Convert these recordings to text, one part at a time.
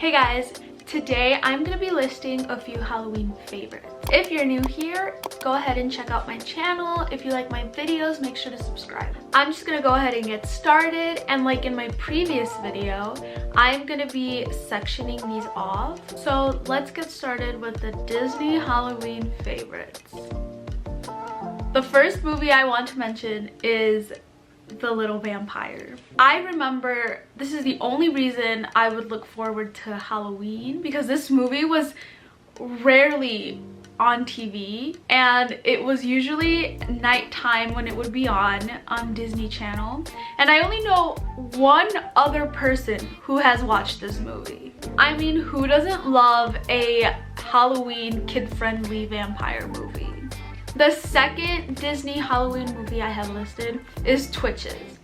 Hey guys, today I'm gonna be listing a few Halloween favorites. If you're new here, go ahead and check out my channel. If you like my videos, make sure to subscribe. I'm just gonna go ahead and get started, and like in my previous video, I'm gonna be sectioning these off. So let's get started with the Disney Halloween favorites. The first movie I want to mention is The Little Vampire. I remember this is the only reason I would look forward to Halloween, because this movie was rarely on TV and it was usually nighttime when it would be on Disney Channel, and I only know one other person who has watched this movie. I mean, who doesn't love a Halloween kid-friendly vampire movie? The second Disney Halloween movie I have listed is Twitches.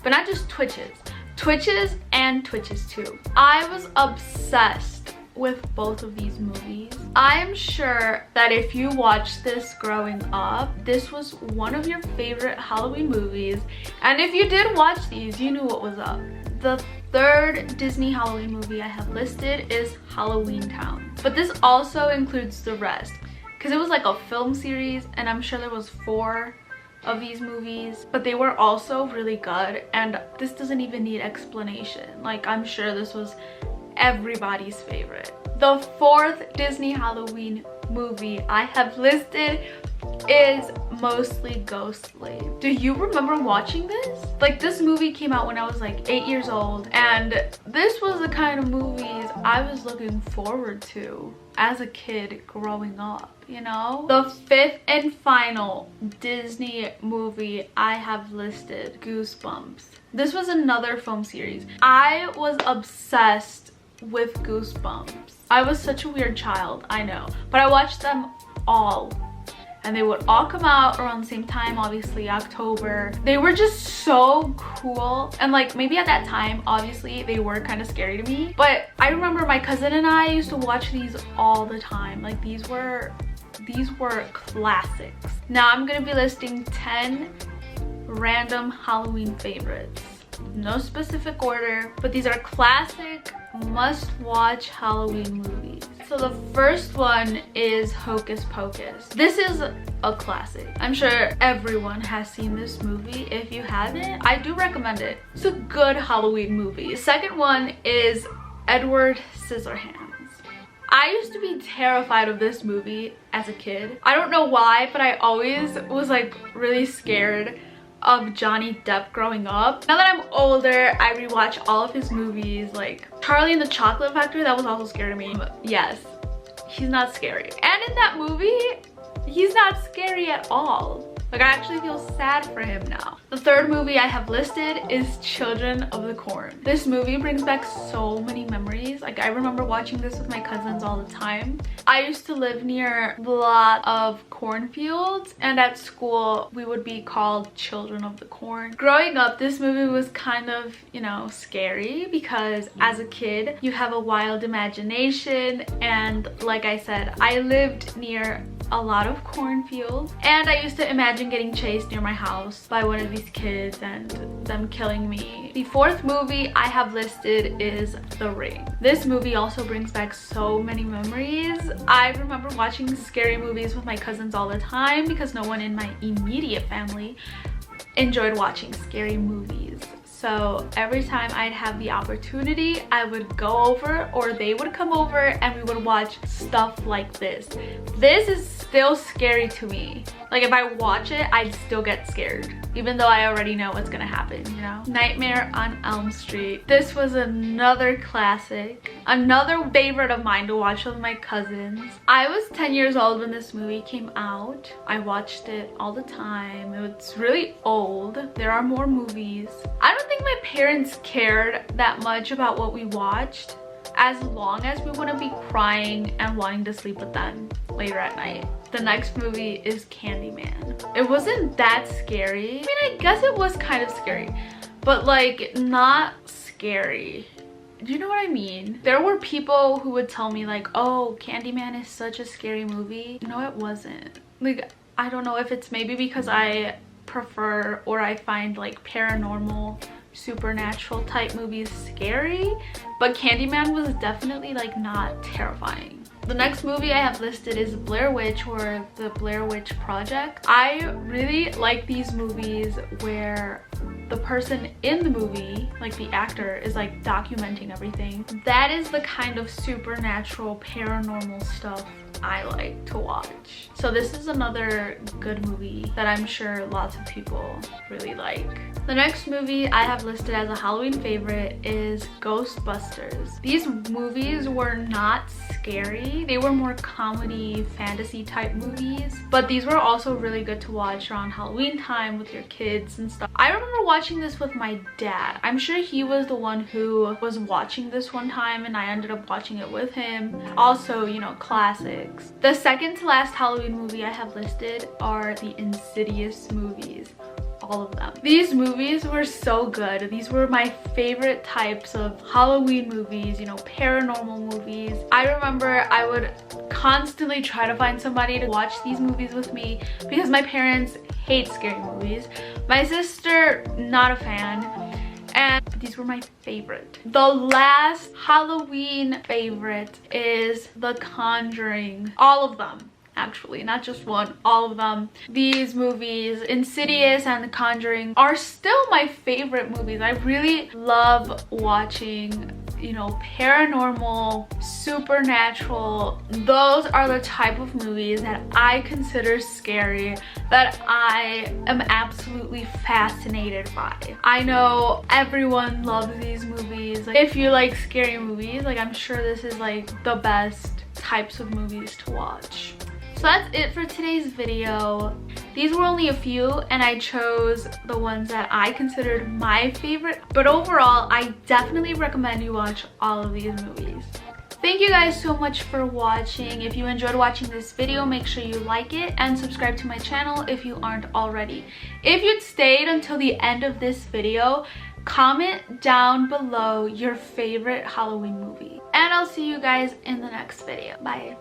But not just Twitches. Twitches and Twitches 2. I was obsessed with both of these movies. I am sure that if you watched this growing up, this was one of your favorite Halloween movies. And if you did watch these, you knew what was up. The third Disney Halloween movie I have listed is Halloween Town. But this also includes the rest, because it was like a film series, and I'm sure there was 4 of these movies, but they were also really good, and this doesn't even need explanation. Like, I'm sure this was everybody's favorite. The fourth Disney Halloween movie I have listed is Mostly Ghostly. Do you remember watching this? Like, this movie came out when I was like 8 years old, and this was the kind of movies I was looking forward to as a kid growing up, you know? The fifth and final Disney movie I have listed, Goosebumps. This was another film series. I was obsessed with Goosebumps. I was such a weird child, I know, but I watched them all. And they would all come out around the same time, obviously October. They were just so cool. And like, maybe at that time, obviously they were kind of scary to me. But I remember my cousin and I used to watch these all the time. Like, these were classics. Now I'm gonna be listing 10 random Halloween favorites. No specific order, but these are classic, must-watch Halloween movies. So the first one is Hocus Pocus. This is a classic. I'm sure everyone has seen this movie. If you haven't, I do recommend it. It's a good Halloween movie. The second one is Edward Scissorhands. I used to be terrified of this movie as a kid. I don't know why, but I always was like really scared of Johnny Depp growing up. Now that I'm older, I rewatch all of his movies, like Charlie and the Chocolate Factory. That was also scary to me. But yes, he's not scary. And in that movie, he's not scary at all. Like, I actually feel sad for him now. The third movie I have listed is Children of the Corn. This movie brings back so many memories. Like, I remember watching this with my cousins all the time. I used to live near a lot of cornfields, and at school we would be called Children of the Corn. Growing up, this movie was kind of, you know, scary, because as a kid you have a wild imagination, and like I said, I lived near a lot of cornfields, and I used to imagine getting chased near my house by one of these kids and them killing me. The fourth movie I have listed is The Ring. This movie also brings back so many memories. I remember watching scary movies with my cousins all the time, because no one in my immediate family enjoyed watching scary movies. So every time I'd have the opportunity, I would go over, or they would come over, and we would watch stuff like this. This is still scary to me. Like, if I watch it, I'd still get scared, even though I already know what's gonna happen, you know? Nightmare on Elm Street. This was another classic, another favorite of mine to watch with my cousins. I was 10 years old when this movie came out. I watched it all the time. It's really old. There are more movies. I don't think my parents cared that much about what we watched, as long as we wouldn't be crying and wanting to sleep with them later at night. The next movie is Candyman. It wasn't that scary. I mean, I guess it was kind of scary, but like, not scary. Do you know what I mean? There were people who would tell me like, oh, Candyman is such a scary movie. No, it wasn't. Like, I don't know if it's maybe because I prefer, or I find like paranormal supernatural type movies scary, but Candyman was definitely like not terrifying. The next movie I have listed is Blair Witch, or the Blair Witch Project. I really like these movies where the person in the movie, like the actor, is like documenting everything. That is the kind of supernatural paranormal stuff I like to watch. So this is another good movie that I'm sure lots of people really like. The next movie I have listed as a Halloween favorite is Ghostbusters. These movies were not scary. They were more comedy, fantasy type movies, but these were also really good to watch around Halloween time with your kids and stuff. I remember watching this with my dad. I'm sure he was the one who was watching this one time and I ended up watching it with him. Also, you know, classics. The second to last Halloween movie I have listed are the Insidious movies. All of them. These movies were so good. These were my favorite types of Halloween movies, you know, paranormal movies. I remember I would constantly try to find somebody to watch these movies with me because my parents hate scary movies. My sister, not a fan. And these were my favorite. The last Halloween favorite is The Conjuring. All of them. Actually, not just one, all of them. These movies, Insidious and The Conjuring, are still my favorite movies. I really love watching, you know, paranormal, supernatural. Those are the type of movies that I consider scary, that I am absolutely fascinated by. I know everyone loves these movies. Like, if you like scary movies, like, I'm sure this is like the best types of movies to watch. So that's it for today's video. These were only a few and I chose the ones that I considered my favorite, but overall I definitely recommend you watch all of these movies. Thank you guys so much for watching. If you enjoyed watching this video, make sure you like it and subscribe to my channel if you aren't already. If you'd stayed until the end of this video, comment down below your favorite Halloween movie. And I'll see you guys in the next video. Bye.